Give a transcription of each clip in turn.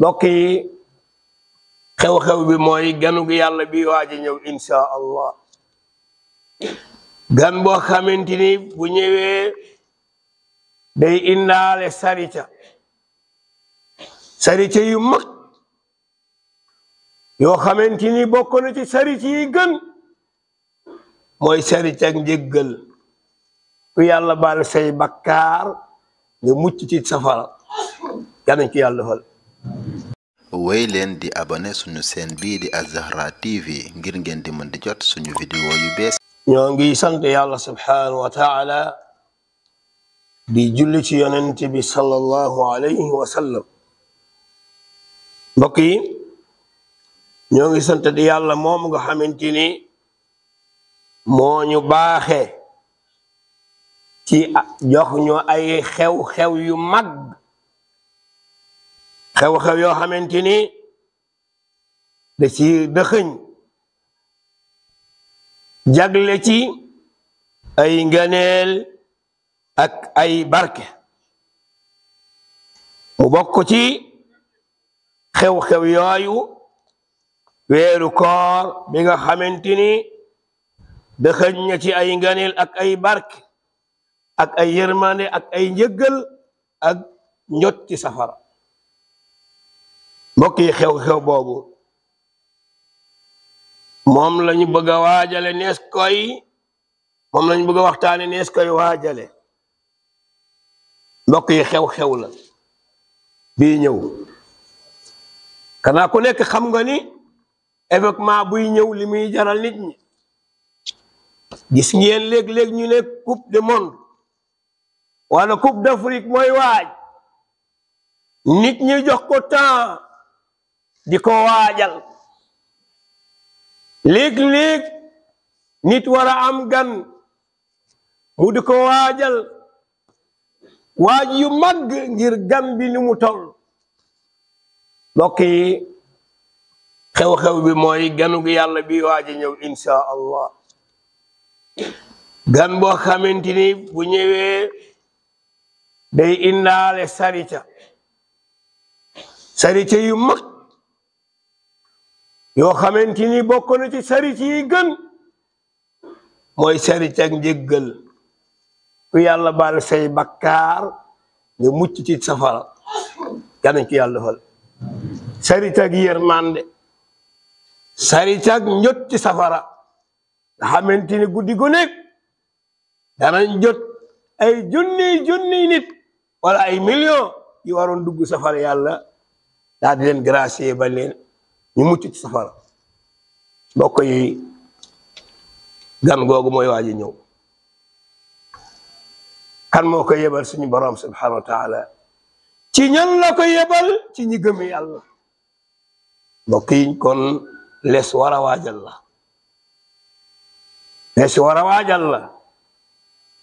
mbokk yi xew-xew bi mooy ganu gi yàlla bi waaj a ñëw insha allah gan boo xamante ni bu ñëwee day indaale sarita yu mag yoo xamante ni bokk na ci sarita yi gën mooy sarita ak njëggal ku yàlla baal say bakkaar nga mucc ci safara yanañ ci yàlla defal. wéy leen di abonné suñu chaîne bii di Az-Zahra TV ngir ngeen di mën di jot suñu vidéo yu bees. ñoo ngi sant yàlla subhanahu wa taala di julli ci yonent bi sallallahu alayhi wa sallam. mbokk yi ñoo ngi sant di yàlla moom nga xamante ni moo ñu baaxe ci jox ñu ay xew-xew yu mag xew-xew yoo xamante ni da ci dëxëñ jagle ci ay ngëneel ak ay barke mu bokk ci xew-xew yooyu weeru koor bi nga xamante ni dëxëñ na ci ay ngëneel ak ay barke ak ay yërmande ak ay njëggal ak njot ci safara. mbokk yi xew-xew boobu moom lañu bëgg a waajale moom lañu bëgg a waxtaane nees koy waajale. mbokk yi xew-xew la bii ñëw kanaa ku nekk xam nga ni événement buy ñëw li muy jaral nit ñi. gis ngeen léeg-léeg ñu ne coupe du monde wala coupe d'Afrique mooy waaj nit ñi jox ko temps di ko waajal. léeg-léeg nit war a am gan mu di ko waajal waaj yu mag ngir gan bi ni mu toll. mbokk yi xew-xew bi mooy ganu gi yàlla bi waaj a ñëw insha allah gan boo xamante ni bu ñëwee day indaale sarita yu mag yoo xamante ni bokk na ci sarita yi gën mooy sarita ak njëggal ku yàlla baal say bakkaar nga mucc ci safara yanañ ci yàlla defal. sarita ak yërmande sarita ak njot ci safara nga xamante ni guddi gu nekk danañ jot ay junniy nit wala ay million yu waroon dugg safara yàlla daal di leen gracier ba leen ñu mucc ci safara. mbokk yi gan googu mooy waaji ñëw. kan moo ko yebal suñu borom subhanahu wa taala ci ñan la ko yebal ci ñi gëm yàlla. mbokk yi kon les war a waajal la les war a waajal la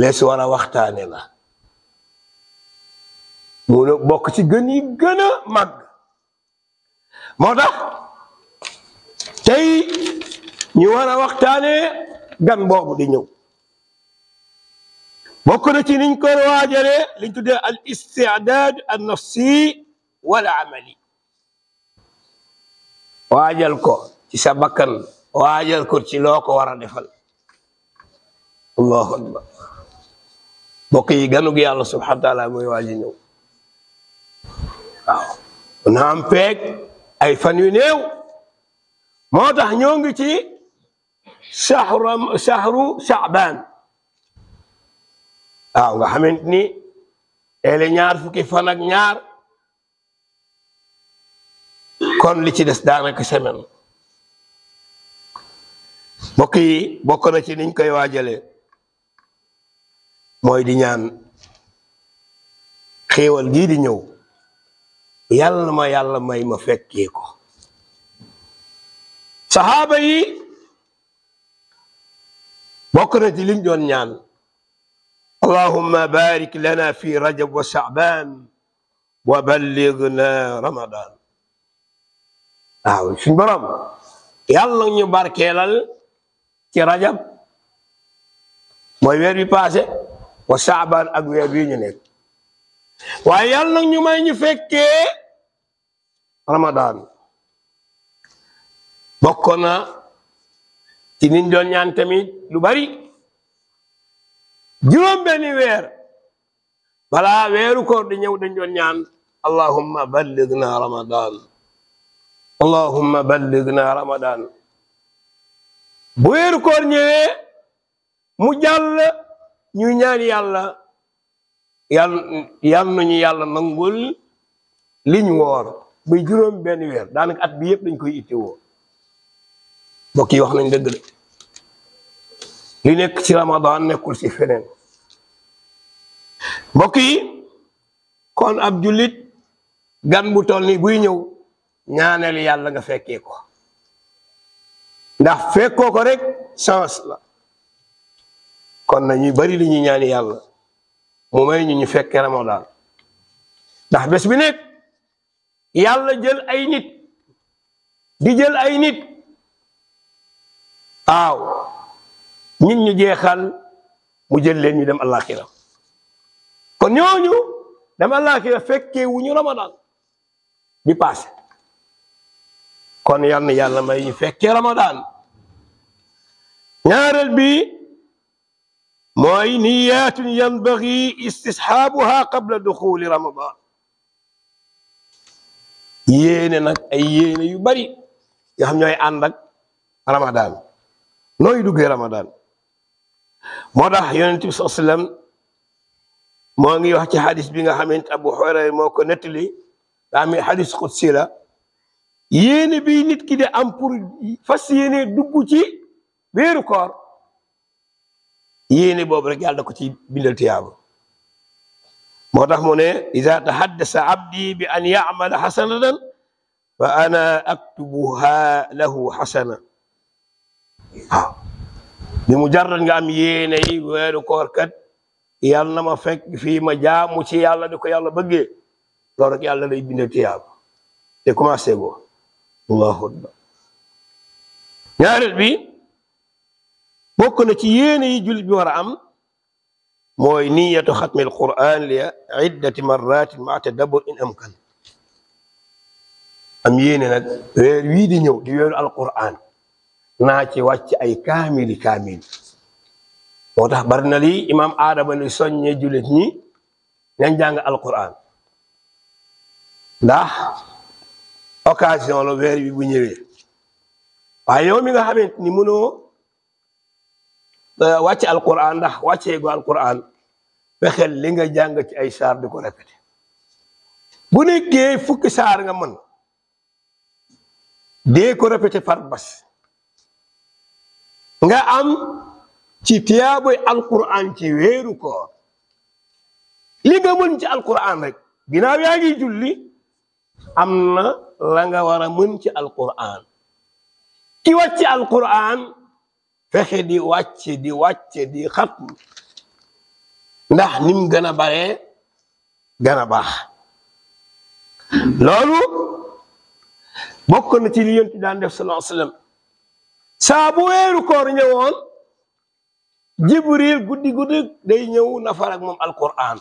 les war a waxtaane la mu bokk ci gën yi gën a mag. moo tax tey ñu war a waxtaane gan boobu di ñëw. bokk na ci niñ koy waajale liñ tuddee al isti'dad an nafsi wal amali. waajal ko ci sa bakkan waajal ko ci loo ko war a defal. allahu akbar. mbokk yi ganug yàlla subhanahu wa taala mooy waaji ñëw. waaw naam peeg ay fan yu néew moo tax ñoo ngi ci shahru sha'ban. waaw nga xamante ni teele ñaar fukki fan ak ñaar kon li ci des daanaka semaine. mbokk yi bokk na ci niñ koy waajale mooy di ñaan xéewal gii di ñëw yàlla may ma fekkee ko. saxaaba yi bokk na ci liñ doon ñaan allahumma barik lana fi rajab wa sha'ban wa ballighna ramadan. waaw suñ borom yàlla ñu barkeelal ci rajab mooy weer bi passé wa sha'ban ak weer bii ñu nekk waaye yàlla nag ñu may ñu fekkee ramadan bokk na ci niñ doon ñaan tamit lu bari juróom benni weer balaa weeru koor di ñëw dañ doon ñaan allahumma ballighna ramadan allahumma ballighna ramadan bu weeru koor ñëwee mu jàll ñu ñaan yàlla yal nañu yàlla nangul liñ woor buy juróom benn weer daanaka at bi yëpp dañ koy ittewoo mbokk yi wax nañ dëgg de li nekk ci ramadan nekkul ci feneen mbokk yi kon ab jullit gan bu toll ni buy ñëw ñaanal yàlla nga fekkee ko ndax fekkoo ko rek chance la kon na ñuy bari li ñuy ñaani yàlla mu may ñu fekkee ramadan ndax bés bi nekk yàlla jël ay nit di jël ay nit waaw nit ñu jeexal mu jël leen ñu dem àllaaxira kon ñooñu dem àllaaxira fekkee wu ñu ramadan bi passé kon yal na yàlla may ñu fekkee ramadan ñaareel bi mooy niyaatun yanbaghi istisxaabuha qabla duxuli ramadan yéene nag ay yéene yu bari yoo xam ñooy ànd ak ramadan nooy duggee ramadan moo tax yonent bi sallallahu alayhi wasallam moo ngi wax ci xadis bi nga xamante Abu Hurayra moo ko nettali daa mi xadis qudsi la yéene bi nit ki de am pour fas yéene dugg ci weeru koor yéene boobu rek yàlla da ko ci bindal tiyaaba moo tax mu ne iza tahaddasa abdi bi an ya'mala hasanatan fa ana aktubuha lahu hasana waaw bi mu jarrat nga am yéene yi weeru koor kat yàlla na ma fekk fii ma jaamu ci yàlla di ko yàlla bëggee loolu rek yàlla lay bindal tiyaaba te commencé go allahu akbar ñaareel bi bokk na ci yéene yi jullit bi war a am mooy niyatu xatmi alquran li iddati marratin ma tadabbur in amkan am yéene nag weer wii di ñëw di weeru alquran naa ci wàcc ay kaamili kaamil moo tax bari na lii imam aadama ni soññe jullit ñi nañ jàng alquran ndax occasion la weer bi bu ñëwee waaye yow mi nga xamante ni mënoo wàcce alquran ndax wàccee go alquran fexeel li nga jàng ci ay saar di ko répété bu nekkee fukki saar nga mën dee ko répété par bas nga am ci tiyaaboy alquran ci weeru koor li nga mën ci alquran rek ginnaaw yaa ngi julli am na la nga war a mën ci alquran ki wàcce alquran fexe di wàcce di xatm ndax nim gën a baree gën a baax loolu bokk na ci li yonent daan def sallallahu alayhi wasallam saa bu weeru koor ñëwoon jibril guddi day ñëw nafar ak moom alquran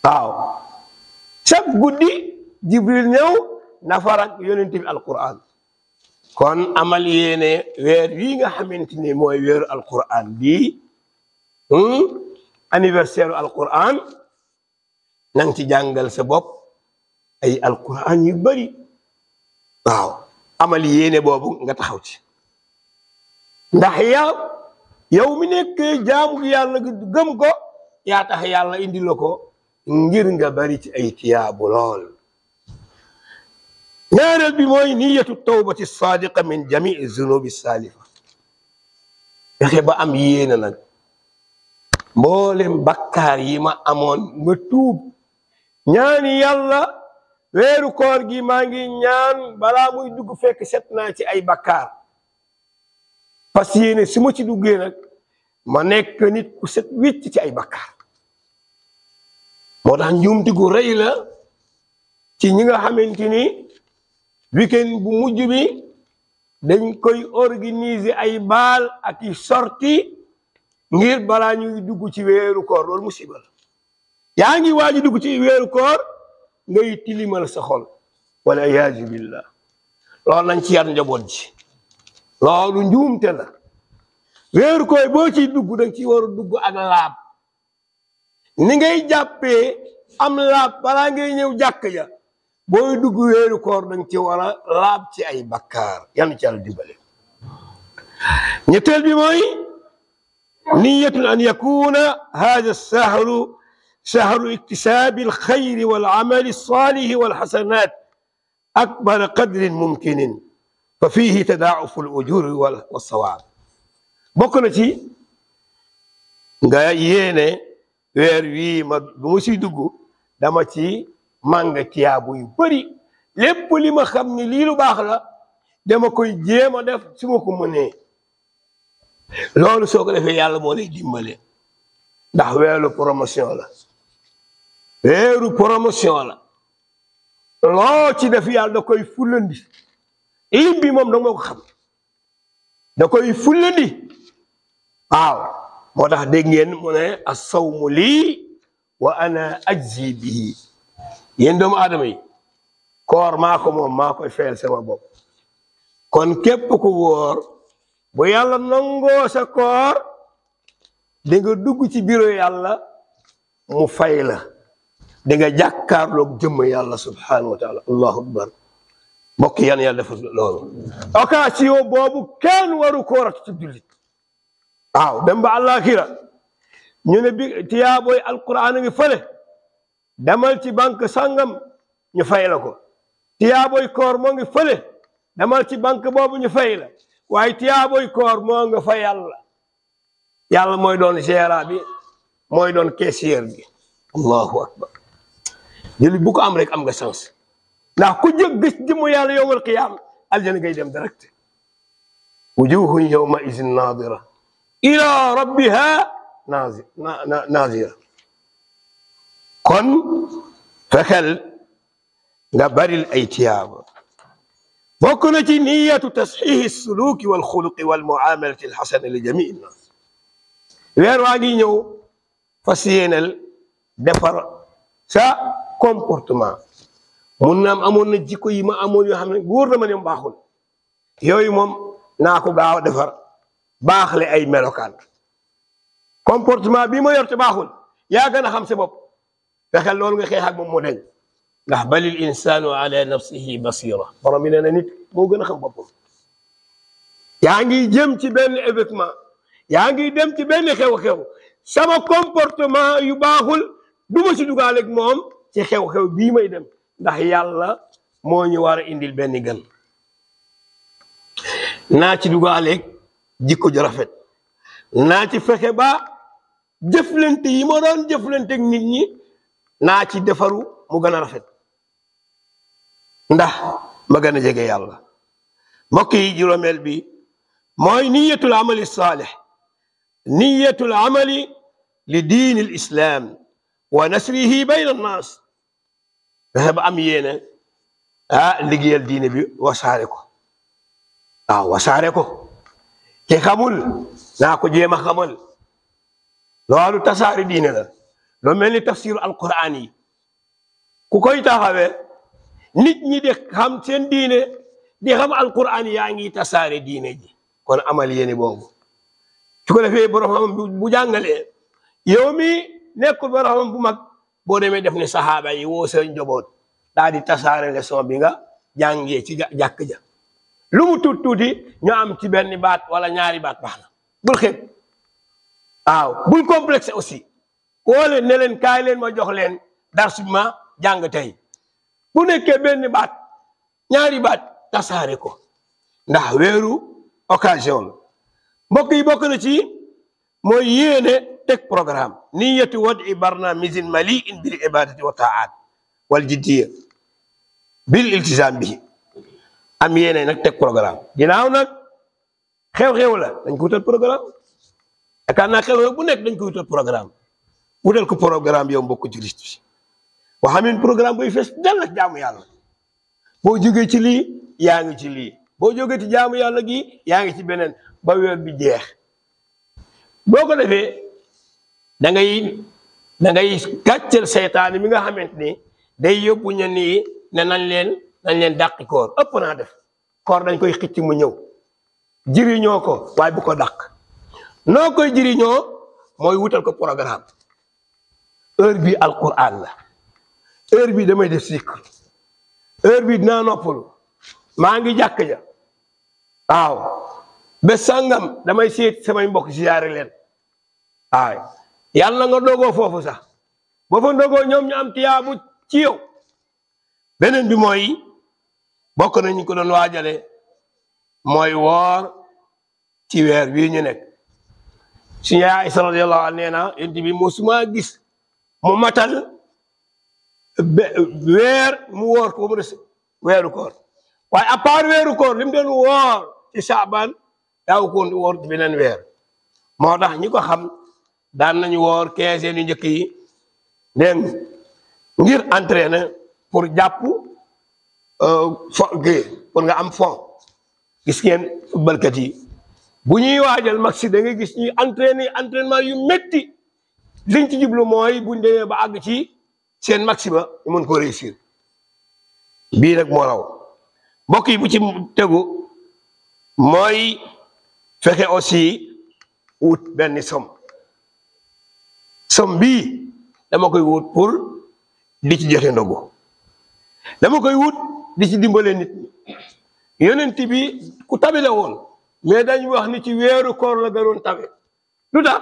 waaw chaque guddi jibril ñëw nafar ak yonent bi alquran kon amal yéene weer wi nga xamante ni mooy weeru alquran bii anniversaire alquran nang ci jàngal sa bopp ay alquran yu bari waaw amal yéene boobu nga taxaw ci ndax yow mi nekk jaamu yàlla gëm ko yaa tax yàlla indi la ko ngir nga bari ci ay tiyaabu lool ñaareel bi mooy niyatu tawbati sadiqa min jamii zunubi salifa fexe ba am yéene nag mboolem bakkaar yi ma amoon nga tuub ñaani yàlla weeru koor gi maa ngi ñaan balaa muy dugg fekk set naa ci ay bakkaar fas yéene su ma ci duggee nag ma nekk nit ku set wicc ci ay bakkaar moo tax njuumti gu rëy la ci ñi nga xamante ni weekend bu mujj bi dañ koy organiser ay baal ak i sorti ngir balaa ñuy dugg ci weeru koor loolu musiba la yaa ngi waaj dugg ci weeru koor ngay tilimal sa xol wala iyaazu billah loolu nañ ci yar njaboot ji loolu njuumte la weeru koy boo ciy dugg danga ci war a dugg ak laab ni ngay jàppee am laab balaa ngay ñëw jàkk ja booy dugg weeru koor danga ci war a laab ci ay bakkaar yal na ci Yàlla dimbale ñetteel bi mooy niyatun an yakuna hada shahru iktisaabi alxayri wal amali alsalih walxasanat akbar qadrin mumkinin fa fihi tadaafu alujuri walsawaab bokk na ci nga yéene weer wii ma bu mu siy dugg dama ci mànga tiyaabu yu bëri lépp li ma xam ni lii lu baax la dama koy jéem a def su ma ko mënee loolu soo ko defee yàlla moo lay dimbale ndax weeru promotion la weeru promotion la loo ci def yàlla da koy fulandi lim bi moom da nga ko xam da koy fulandi waaw moo tax dégg ngeen mu ne as-sawmu lii wa ana ajzi bihi yéen doomu aadama yi koor maa ko moom maa koy fayal sama bopp kon képp ku wóor bu yàlla nangoo sa koor di nga dugg ci bureau yàlla mu fay la di nga jàkkaarloog jëmm yàlla subhanahu wa taala allahu akbar mbokk yan yàlla def loolu occasion boobu kenn waru koorat ci jullit waaw dem ba àllaaxira ñu ne bi tiyaabooy alquran a ngi fële demal ci banque sangam ñu fay la ko tiyaabooy koor moo ngi fële demal ci banque boobu ñu fay la waaye tiyaabooy koor moo nga fa yàlla yàlla mooy doon gérant bi mooy doon caissier bi allahu akbar jullit bu ko am rek am nga chance ndax ku jëg gis jëmm yàlla yowmal qiyaam aljana ngay dem direct wujuhun yawma izin nadira ila rabbiha nazira kon fexeel nga baril ay tiyaaba bokk na ci niyatu tasxiixi suluki wal xuluqi wal muamalati alxasana li jamii nnaas weer waa ngi ñëw fas yéenal defar sa comportement mun naam amoon na jikko yi ma amoon yoo xam ne wóor na ma ne baaxul yooyu moom naa ko gaaw a defar baaxle ay melokaan comportement bii ma yor te baaxul yaa gën a xam sa bopp fexeel loolu nga xeex ak moom mu deñ ndax balil insanu ala nafsihi basira borom bi nee na nit moo gën a xam boppam yaa ngi jëm ci benn événement yaa ngi dem ci benn xew-xew sama comportement yu baaxul du ma ci dugaale ak moom ci xew-xew bii may dem ndax yàlla moo ñu war a indil benn gan naa ci dugaaleeg jikko ju rafet naa ci fexe ba jëflante yi ma doon jëflante ak nit ñi naa ci defaru mu gën a rafet ndax ma gën a jege yàlla mbokk yi juróomeel bi mooy niyatul amali saalih niyatul amali li diin al islam wa nasrihi bayna annaas dafa ba am yéene liggéeyal diine bi wasaare ko waaw wasaare ko ki xamul naa ko jéem a xamal loolu tasaari diine la loo mel ni tafsiru alquran yi ku koy taxawee nit ñi di xam seen diine di xam alquran yaa ngi tasaare diine ji kon amal yéene boobu su ko defee borom xam bu jàngalee yow mi nekkul borom xam bu mag boo demee def ne saxaaba yi woo seen njaboot daal di tasaare leçon bi nga jàngee ci jàkk ja lu mu tuut tuuti ñu am ci benn baat wala ñaari baat baax na bul xeeb waaw bul complexe aussi woo leen ne leen kaay leen ma jox leen darsu bi ma jàng tey bu nekkee benn baat ñaari baat tasaare ko ndax weeru occasion la mbokk yi bokk na ci mooy yéene teg programme niyatu wadi barnamijin maliin bil ibadati wa taat wal jiddiya bil iltizam bihi am yéene nag teg programme ginnaaw nag xew-xew la dañ ko wutal programme yaakaar naa xew-xew bu nekk dañ ko wutal programme wutal ko programme yow mbokk jullit bi waxamin programme buy fees dal ak jaamu yàlla boo jógee ci lii yaa ngi ci lii boo jógee ci jaamu yàlla gi yaa ngi ci beneen ba weer bi jeex boo ko defee da ngay gàcceel seytaane mi nga xamante ni day yóbbu ña nii ne nañ leen nañ leen dàqi koor ëpp naa def koor dañ koy xicc mu ñëw jiriñoo ko waaye bu ko dàq noo koy jiriñoo mooy wutal ko programme heure bi alquran la heure bi damay def zikr heure bi dinaa noppalu maa ngi jàkk ja waaw ba sàngam damay seet samay mbokk ziyaare leen waaw yàlla nga dogoo foofu sax boo fa dogoo ñoom ñu am tiyaabu ci yow beneen bi mooy bokk nañu ko doon waajale mooy woor ci weer bii ñu nekk suñu yaay Aysa radiyallahu anha nee na yonent bi mosuma gis mu matal weer mu woor ko mu des weeru koor waaye à part weeru koor li mu doon woor ci Shaaban daaw ko woor ci beneen weer moo tax ñi ko xam daan nañu woor 15 yu njëkk yi dégg ngir entraîner pour jàpp pour nga am fond gis ngeen footballkat yi bu ñuy waajal match da nga gis ñuy entraînement yu métti liñ ci jublu mooy buñ demee ba àgg ci seen match ba ñu mën ko réussir bii nag moo raw mbokk yi bu ci tegu mooy fexe aussi wut benn somme bii dama koy wut pour di ci joxe ndogu dama koy wut di ci dimbale nit ñi yonent bi ku tabe la woon mais dañu wax ni ci weeru koor la gënoon tabe lu tax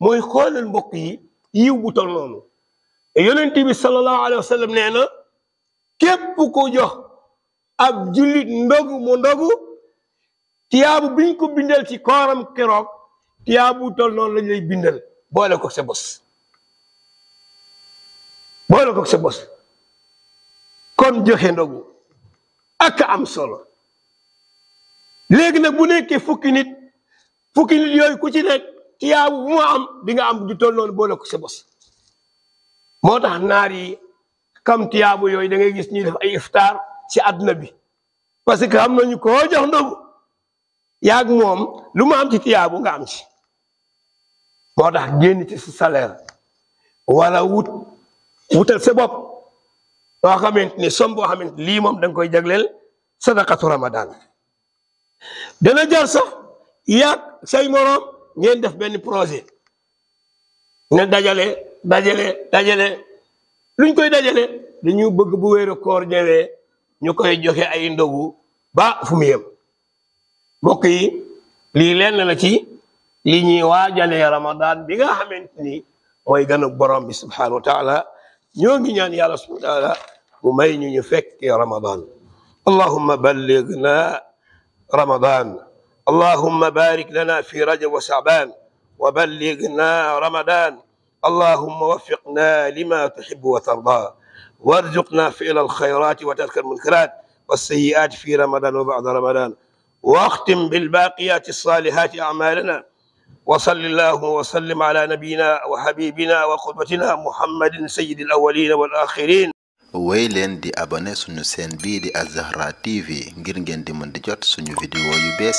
mooy xoolal mbokk yi yiw bu tol noonu yonent bi sallallahu alayhi wa sallam nee na képp ko jox ab jullit ndogu mu ndogu tiyaabu biñ ko bindal ci kooram keroog tiyaabu tol noonu lañ lay bindal boole ko sa bos kon joxe ndogu ak am solo léegi nag bu nekkee fukki nit yooyu ku ci nekk tiyaabu bu ma am di nga am du tol noonu boole ko sa bos moo tax naar yi kam tiyaabu yooyu da ngay gis ñuy def ay iftaar ci àdduna bi parce que xam nañu koo jox ndogu yaag moom lu ma am ci tiyaabu nga am ci moo tax génn ci sa salaire wala wutal sa bopp boo xamante ni som boo xamante lii moom da nga koy jagleel sadaqatu ramadan dana jar sax yaag say moroom ngeen def benn projet ne dajale luñ koy dajale dañu bëgg bu wéeru koor ñëwee ñu koy joxe ay ndogu ba fu mu yem mbokk yi lii lenn la ci li ñuy waajalee ramadan bi nga xamante ni mooy gënu borom bi subhanahu wa taala ñoo ngi ñaan yàlla subhanahu wa taala mu may ñu fekkee ramadan allahumma ballighna ramadan allahumma barik lana fi rajab wa sha'ban wa ballighna ramadan اللهم وفقنا لما تحب وترضى وارزقنا فعل الخيرات وترك المنكرات والسيئات في رمضان وبعد رمضان واختم بالباقيات الصالحات أعمالنا وصل الله وسلم على نبينا وحبيبنا وقدوتنا محمد سيد الأولين والآخرين wéy leen di abonné suñu chaîne bii di Az-Zahra TV ngir ngeen di mën di jot suñu vidéo yu bees